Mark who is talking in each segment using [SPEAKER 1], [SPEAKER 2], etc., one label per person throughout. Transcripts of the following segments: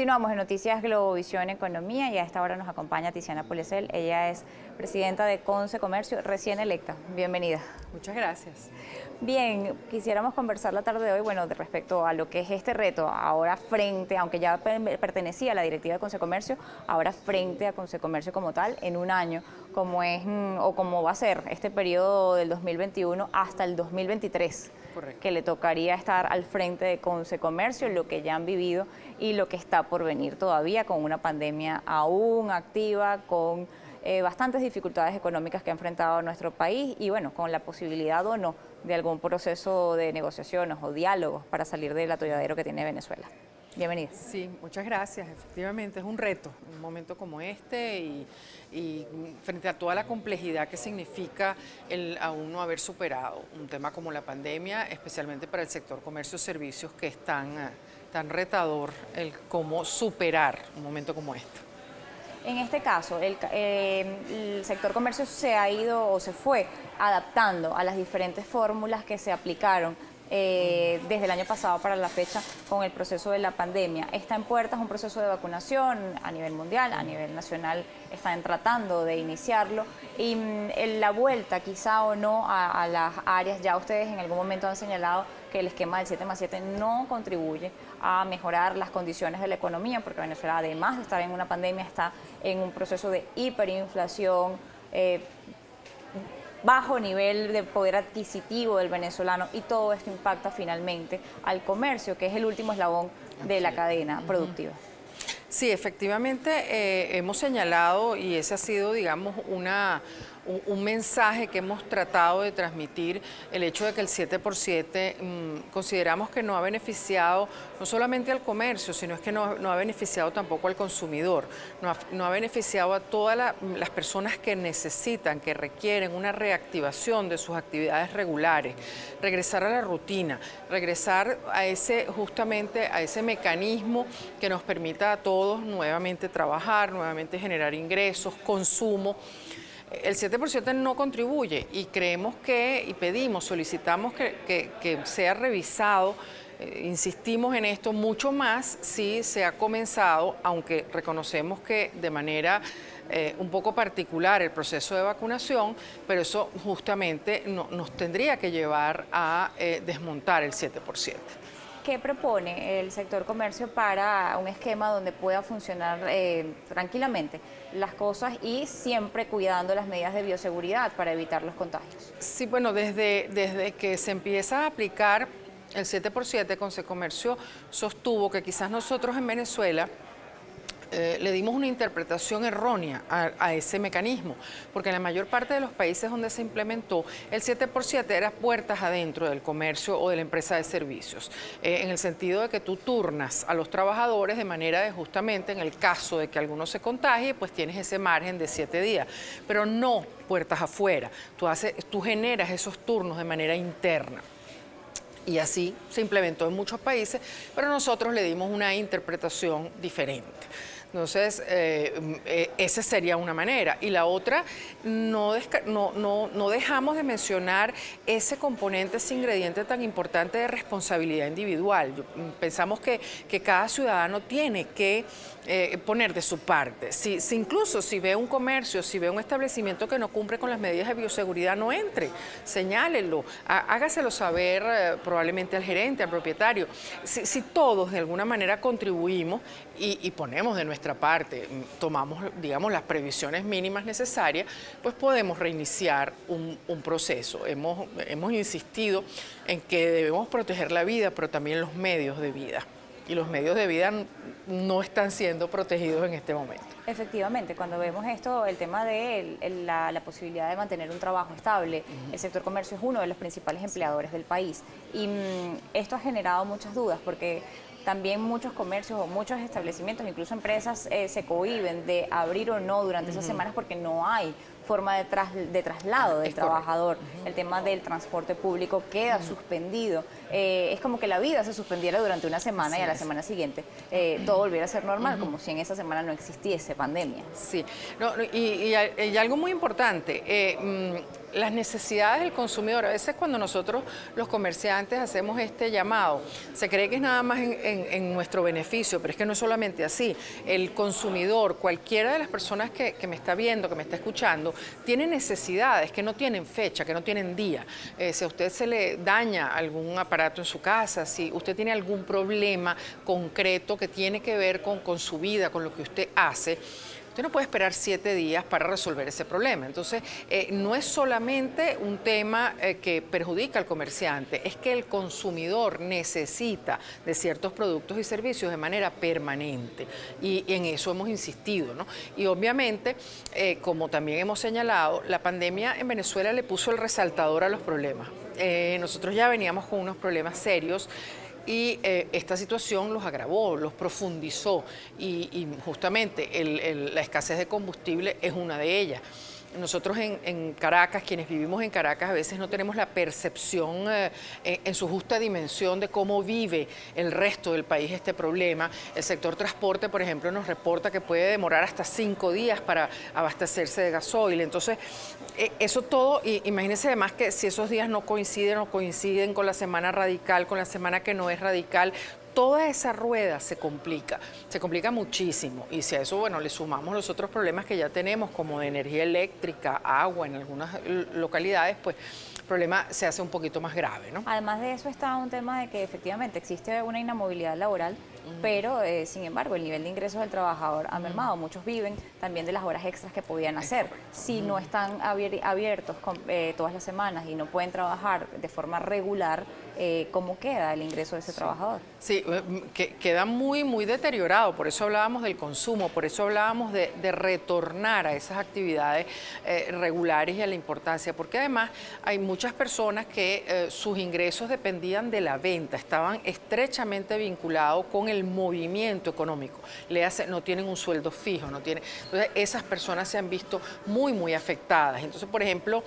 [SPEAKER 1] Continuamos en Noticias Globovisión Economía y a esta hora nos acompaña Tiziana Polecel. Ella es presidenta de Conce Comercio, recién electa. Bienvenida.
[SPEAKER 2] Muchas gracias.
[SPEAKER 1] Bien, quisiéramos conversar la tarde de hoy, bueno, de respecto a lo que es este reto, ahora frente, aunque ya pertenecía a la directiva de Conce Comercio, ahora frente a Conce Comercio como tal, en un año, como es o como va a ser este periodo del 2021 hasta el 2023.
[SPEAKER 2] Correcto.
[SPEAKER 1] Que le tocaría estar al frente de Conce Comercio, lo que ya han vivido y lo que está por venir todavía con una pandemia aún activa, con bastantes dificultades económicas que ha enfrentado nuestro país y bueno, con la posibilidad o no de algún proceso de negociaciones o diálogos para salir del atolladero que tiene Venezuela. Bienvenida.
[SPEAKER 2] Sí, muchas gracias. Efectivamente es un reto, un momento como este y frente a toda la complejidad que significa el aún no haber superado un tema como la pandemia, especialmente para el sector comercio y servicios que es tan retador el cómo superar un momento como este.
[SPEAKER 1] En este caso, el sector comercio se ha ido o se fue adaptando a las diferentes fórmulas que se aplicaron desde el año pasado para la fecha con el proceso de la pandemia. Está en puertas un proceso de vacunación a nivel mundial, a nivel nacional están tratando de iniciarlo y la vuelta quizá o no a las áreas, ya ustedes en algún momento han señalado que el esquema del 7+7 no contribuye a mejorar las condiciones de la economía, porque Venezuela, además de estar en una pandemia, está en un proceso de hiperinflación, bajo nivel de poder adquisitivo del venezolano y todo esto impacta finalmente al comercio, que es el último eslabón de la cadena productiva.
[SPEAKER 2] Sí, efectivamente hemos señalado y ese ha sido, digamos, un mensaje que hemos tratado de transmitir, el hecho de que el 7x7 consideramos que no ha beneficiado no solamente al comercio, sino es que no ha beneficiado tampoco al consumidor, no ha beneficiado a todas las personas que necesitan, que requieren una reactivación de sus actividades regulares, regresar a la rutina, regresar justamente a ese mecanismo que nos permita a todos nuevamente trabajar, nuevamente generar ingresos, consumo. El 7% no contribuye y creemos y pedimos, solicitamos que sea revisado, insistimos en esto mucho más si se ha comenzado, aunque reconocemos que de manera un poco particular el proceso de vacunación, pero eso justamente nos tendría que llevar a desmontar el 7%.
[SPEAKER 1] ¿Qué propone el sector comercio para un esquema donde pueda funcionar tranquilamente las cosas y siempre cuidando las medidas de bioseguridad para evitar los contagios?
[SPEAKER 2] Sí, bueno, desde que se empieza a aplicar el 7x7, Conce Comercio sostuvo que quizás nosotros en Venezuela le dimos una interpretación errónea a ese mecanismo, porque en la mayor parte de los países donde se implementó, el 7x7 era puertas adentro del comercio o de la empresa de servicios, en el sentido de que tú turnas a los trabajadores de manera de justamente, en el caso de que alguno se contagie, pues tienes ese margen de 7 días, pero no puertas afuera, tú generas esos turnos de manera interna. Y así se implementó en muchos países, pero nosotros le dimos una interpretación diferente. Entonces, esa sería una manera. Y la otra, no dejamos de mencionar ese componente, ese ingrediente tan importante de responsabilidad individual. Pensamos que cada ciudadano tiene que poner de su parte. Incluso si ve un comercio, si ve un establecimiento que no cumple con las medidas de bioseguridad, no entre, señálelo, hágaselo saber probablemente al gerente, al propietario. Si todos de alguna manera contribuimos y ponemos de nuestra parte, tomamos, digamos, las previsiones mínimas necesarias, pues podemos reiniciar un proceso. Hemos insistido en que debemos proteger la vida, pero también los medios de vida. Y los medios de vida no están siendo protegidos en este momento.
[SPEAKER 1] Efectivamente, cuando vemos esto, el tema de la posibilidad de mantener un trabajo estable, el sector comercio es uno de los principales empleadores del país. Y esto ha generado muchas dudas porque también muchos comercios o muchos establecimientos, incluso empresas, se cohíben de abrir o no durante esas semanas porque no hay forma de traslado del trabajador. El tema del transporte público queda suspendido. Es como que la vida se suspendiera durante una semana y a la semana siguiente todo volviera a ser normal, como si en esa semana no existiese pandemia.
[SPEAKER 2] Sí, y algo muy importante, las necesidades del consumidor. A veces cuando nosotros los comerciantes hacemos este llamado, se cree que es nada más en nuestro beneficio, pero es que no es solamente así. El consumidor, cualquiera de las personas que me está viendo, que me está escuchando, tiene necesidades que no tienen fecha, que no tienen día. Si a usted se le daña algún aparato en su casa, si usted tiene algún problema concreto que tiene que ver con su vida, con lo que usted hace, usted no puede esperar 7 días para resolver ese problema. Entonces, no es solamente un tema que perjudica al comerciante, es que el consumidor necesita de ciertos productos y servicios de manera permanente. Y en eso hemos insistido, ¿no? Y obviamente, como también hemos señalado, la pandemia en Venezuela le puso el resaltador a los problemas. Nosotros ya veníamos con unos problemas serios y esta situación los agravó, los profundizó y justamente la escasez de combustible es una de ellas. Nosotros en Caracas, quienes vivimos en Caracas, a veces no tenemos la percepción en su justa dimensión de cómo vive el resto del país este problema. El sector transporte, por ejemplo, nos reporta que puede demorar hasta 5 días para abastecerse de gasoil. Entonces, eso todo, imagínense además que si esos días no coinciden con la semana radical, con la semana que no es radical, toda esa rueda se complica muchísimo. Y si a eso, bueno, le sumamos los otros problemas que ya tenemos, como de energía eléctrica, agua en algunas localidades, pues el problema se hace un poquito más grave, ¿no?
[SPEAKER 1] Además de eso está un tema de que efectivamente existe una inamovilidad laboral, pero sin embargo el nivel de ingresos del trabajador ha mermado. Muchos viven también de las horas extras que podían hacer. Si no están abiertos todas las semanas y no pueden trabajar de forma regular, ¿cómo queda el ingreso de ese trabajador?
[SPEAKER 2] Sí, queda muy deteriorado. Por eso hablábamos del consumo, por eso hablábamos de retornar a esas actividades regulares y a la importancia, porque además hay muchas personas que sus ingresos dependían de la venta, estaban estrechamente vinculados con el movimiento económico. No tienen un sueldo fijo, entonces esas personas se han visto muy afectadas. Entonces, por ejemplo,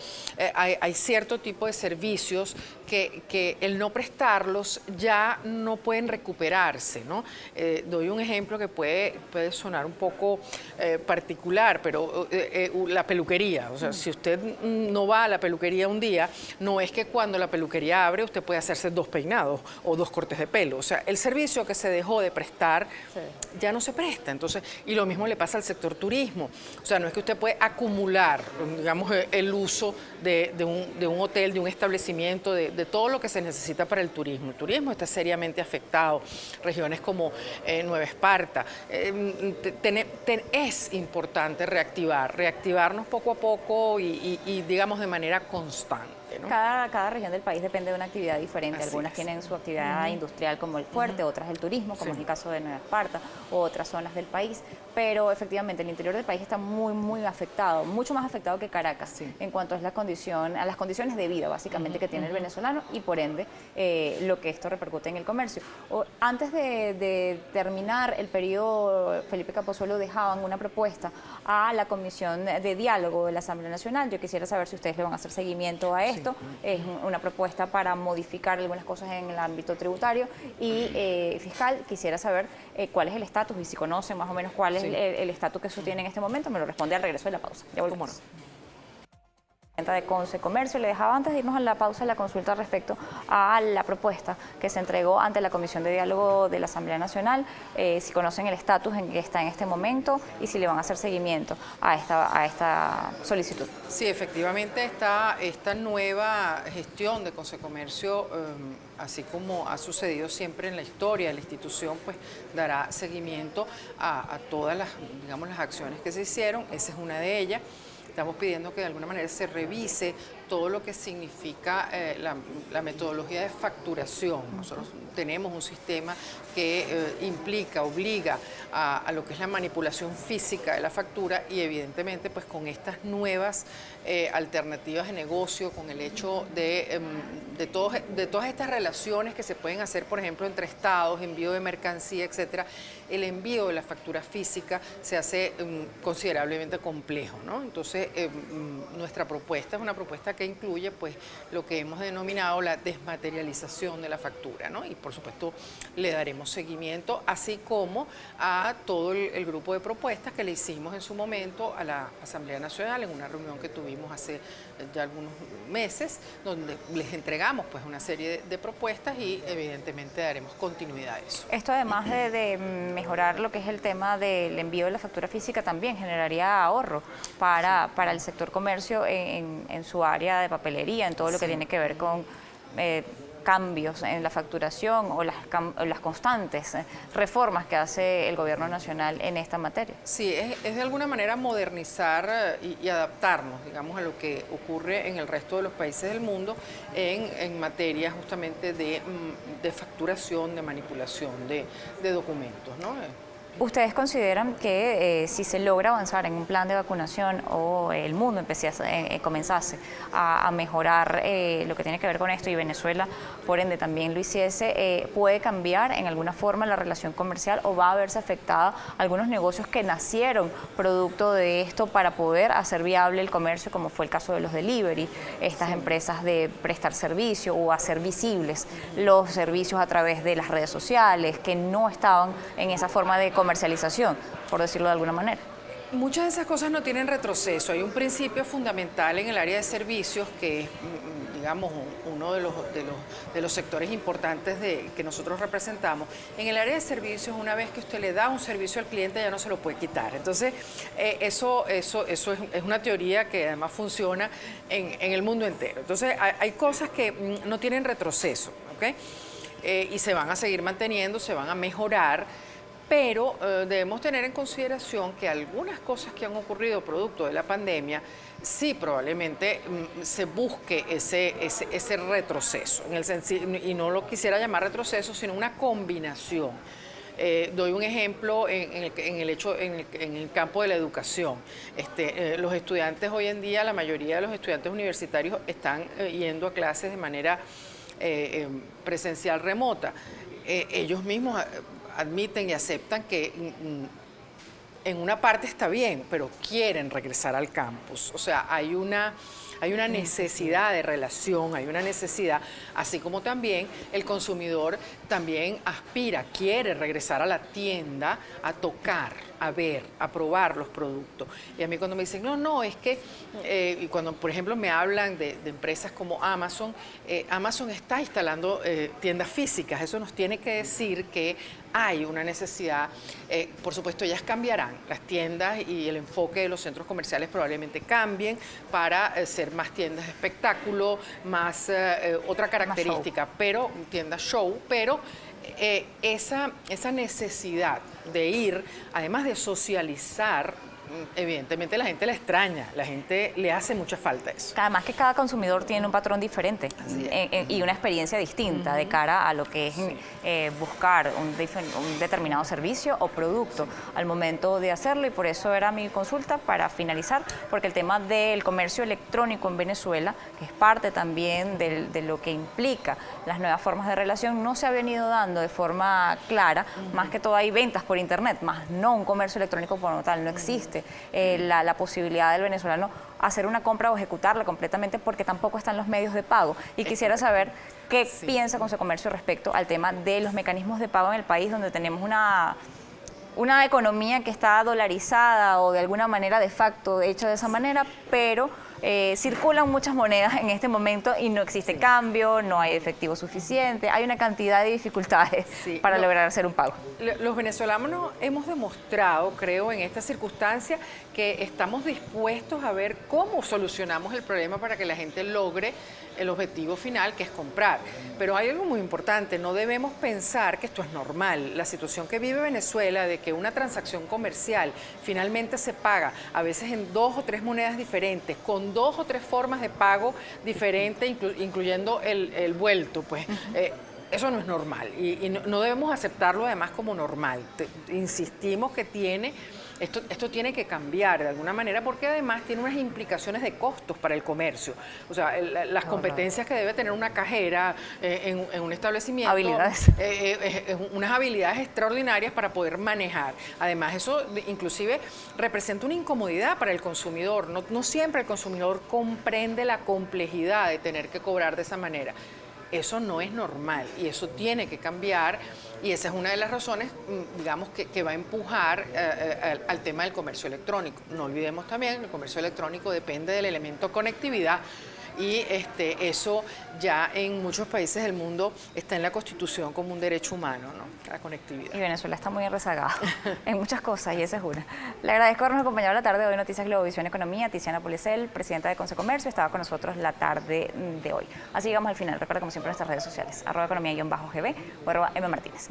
[SPEAKER 2] hay cierto tipo de servicios que el no prestarlos ya no pueden recuperarse, ¿no? Doy un ejemplo que puede sonar un poco particular, pero la peluquería. O sea, si usted no va a la peluquería un día, no es que cuando la peluquería abre usted puede hacerse 2 peinados o 2 cortes de pelo. O sea, el servicio que se dejó de prestar ya no se presta. Entonces, y lo mismo le pasa al sector turismo. O sea, no es que usted puede acumular, digamos, el uso de un hotel, de un establecimiento, de todo lo que se necesita para el turismo. El turismo está seriamente afectado. Regiones como Nueva Esparta. Es importante reactivarnos poco a poco y digamos, de manera constante, ¿no?
[SPEAKER 1] Cada región del país depende de una actividad diferente.
[SPEAKER 2] Así
[SPEAKER 1] Algunas
[SPEAKER 2] es.
[SPEAKER 1] tienen su actividad industrial como el fuerte, otras el turismo, como es el caso de Nueva Esparta, o otras zonas del país. Pero efectivamente el interior del país está muy afectado, mucho más afectado que Caracas, en cuanto a las condiciones de vida básicamente que tiene el venezolano y por ende lo que esto repercute en el comercio. Antes de terminar el periodo, Felipe Capozzuelo dejaban una propuesta a la Comisión de Diálogo de la Asamblea Nacional. Yo quisiera saber si ustedes le van a hacer seguimiento a esto. Es una propuesta para modificar algunas cosas en el ámbito tributario y fiscal. Quisiera saber cuál es el estatus y si conocen más o menos cuál es el estatus que eso tiene en este momento. Me lo responde al regreso de la pausa. Ya volvemos. De Conce Comercio. Le dejaba antes de irnos a la pausa la consulta respecto a la propuesta que se entregó ante la Comisión de Diálogo de la Asamblea Nacional, si conocen el estatus en que está en este momento y si le van a hacer seguimiento a esta solicitud.
[SPEAKER 2] Sí, efectivamente esta nueva gestión de Conce Comercio, así como ha sucedido siempre en la historia de la institución, pues dará seguimiento a todas las acciones que se hicieron. Esa es una de ellas. Estamos pidiendo que de alguna manera se revise todo lo que significa la metodología de facturación. Nosotros tenemos un sistema que implica, obliga a lo que es la manipulación física de la factura y evidentemente pues con estas nuevas alternativas de negocio, con el hecho de todas estas relaciones que se pueden hacer, por ejemplo, entre estados, envío de mercancía, etcétera, el envío de la factura física se hace considerablemente complejo, ¿no? Entonces, nuestra propuesta es una propuesta que incluye pues lo que hemos denominado la desmaterialización de la factura, ¿no? Y por supuesto le daremos seguimiento, así como a todo el grupo de propuestas que le hicimos en su momento a la Asamblea Nacional en una reunión que tuvimos hace ya algunos meses, donde les entregamos pues una serie de propuestas y evidentemente daremos continuidad a eso.
[SPEAKER 1] Esto además de mejorar lo que es el tema del envío de la factura física también generaría ahorro para el sector comercio en su área de papelería, en todo lo que tiene que ver con cambios en la facturación o las constantes reformas que hace el gobierno nacional en esta materia.
[SPEAKER 2] Sí, es de alguna manera modernizar y adaptarnos, digamos, a lo que ocurre en el resto de los países del mundo en materia justamente de facturación, de manipulación de documentos, ¿no?
[SPEAKER 1] ¿Ustedes consideran que si se logra avanzar en un plan de vacunación o el mundo comenzase a mejorar lo que tiene que ver con esto y Venezuela, por ende, también lo hiciese, puede cambiar en alguna forma la relación comercial o va a verse afectada algunos negocios que nacieron producto de esto para poder hacer viable el comercio, como fue el caso de los delivery, estas empresas de prestar servicio o hacer visibles los servicios a través de las redes sociales que no estaban en esa forma de comercialización, por decirlo de alguna manera?
[SPEAKER 2] Muchas de esas cosas no tienen retroceso. Hay un principio fundamental en el área de servicios que es, digamos, uno de los sectores importantes que nosotros representamos. En el área de servicios, una vez que usted le da un servicio al cliente, ya no se lo puede quitar. Entonces, eso es una teoría que además funciona en el mundo entero. Entonces, hay cosas que no tienen retroceso, ¿ok? Y se van a seguir manteniendo, se van a mejorar. Pero debemos tener en consideración que algunas cosas que han ocurrido producto de la pandemia, sí probablemente se busque ese retroceso, y no lo quisiera llamar retroceso, sino una combinación. Doy un ejemplo en el campo de la educación. Los estudiantes hoy en día, la mayoría de los estudiantes universitarios están yendo a clases de manera presencial remota. Ellos mismos admiten y aceptan que en una parte está bien, pero quieren regresar al campus. O sea, hay una necesidad de relación, hay una necesidad, así como también el consumidor también aspira, quiere regresar a la tienda a tocar, a ver, a probar los productos. Y a mí cuando me dicen, no, es que, y cuando por ejemplo me hablan de empresas como Amazon, Amazon está instalando tiendas físicas, eso nos tiene que decir que hay una necesidad, por supuesto ellas cambiarán, las tiendas y el enfoque de los centros comerciales probablemente cambien para ser más tiendas de espectáculo, más otra característica, pero tiendas show, pero esa necesidad de ir, además de socializar, evidentemente la gente la extraña, la gente le hace mucha falta eso.
[SPEAKER 1] Además que cada consumidor tiene un patrón diferente y una experiencia distinta de cara a lo que es buscar un determinado servicio o producto al momento de hacerlo, y por eso era mi consulta para finalizar, porque el tema del comercio electrónico en Venezuela, que es parte también de lo que implica las nuevas formas de relación, no se ha venido dando de forma clara. Más que todo hay ventas por internet, más no un comercio electrónico como tal, no existe la posibilidad del venezolano hacer una compra o ejecutarla completamente porque tampoco están los medios de pago. Y quisiera saber qué piensa Consecomercio respecto al tema de los mecanismos de pago en el país, donde tenemos una economía que está dolarizada o de alguna manera de facto hecha de esa manera, pero circulan muchas monedas en este momento y no existe cambio, no hay efectivo suficiente, hay una cantidad de dificultades para lograr hacer un pago.
[SPEAKER 2] Los venezolanos hemos demostrado, creo, en esta circunstancia que estamos dispuestos a ver cómo solucionamos el problema para que la gente logre el objetivo final, que es comprar. Pero hay algo muy importante, no debemos pensar que esto es normal. La situación que vive Venezuela de que una transacción comercial finalmente se paga, a veces en 2 o 3 monedas diferentes, con 2 o 3 formas de pago diferentes, incluyendo el vuelto, pues... eso no es normal y no debemos aceptarlo además como normal. Insistimos que esto tiene que cambiar de alguna manera porque además tiene unas implicaciones de costos para el comercio. O sea, las competencias que debe tener una cajera en un establecimiento.
[SPEAKER 1] Habilidades.
[SPEAKER 2] Unas habilidades extraordinarias para poder manejar. Además, eso inclusive representa una incomodidad para el consumidor. No siempre el consumidor comprende la complejidad de tener que cobrar de esa manera. Eso no es normal y eso tiene que cambiar y esa es una de las razones, digamos, que va a empujar al tema del comercio electrónico. No olvidemos también que el comercio electrónico depende del elemento conectividad y eso ya en muchos países del mundo está en la Constitución como un derecho humano, ¿no? La conectividad.
[SPEAKER 1] Y Venezuela está muy rezagada en muchas cosas y esa es una. Le agradezco habernos acompañado la tarde de hoy, Noticias Globovisión Economía. Tiziana Policel, presidenta de Concecomercio, estaba con nosotros la tarde de hoy. Así llegamos al final. Recuerda como siempre nuestras redes sociales, @economía_gb o @mmartinez.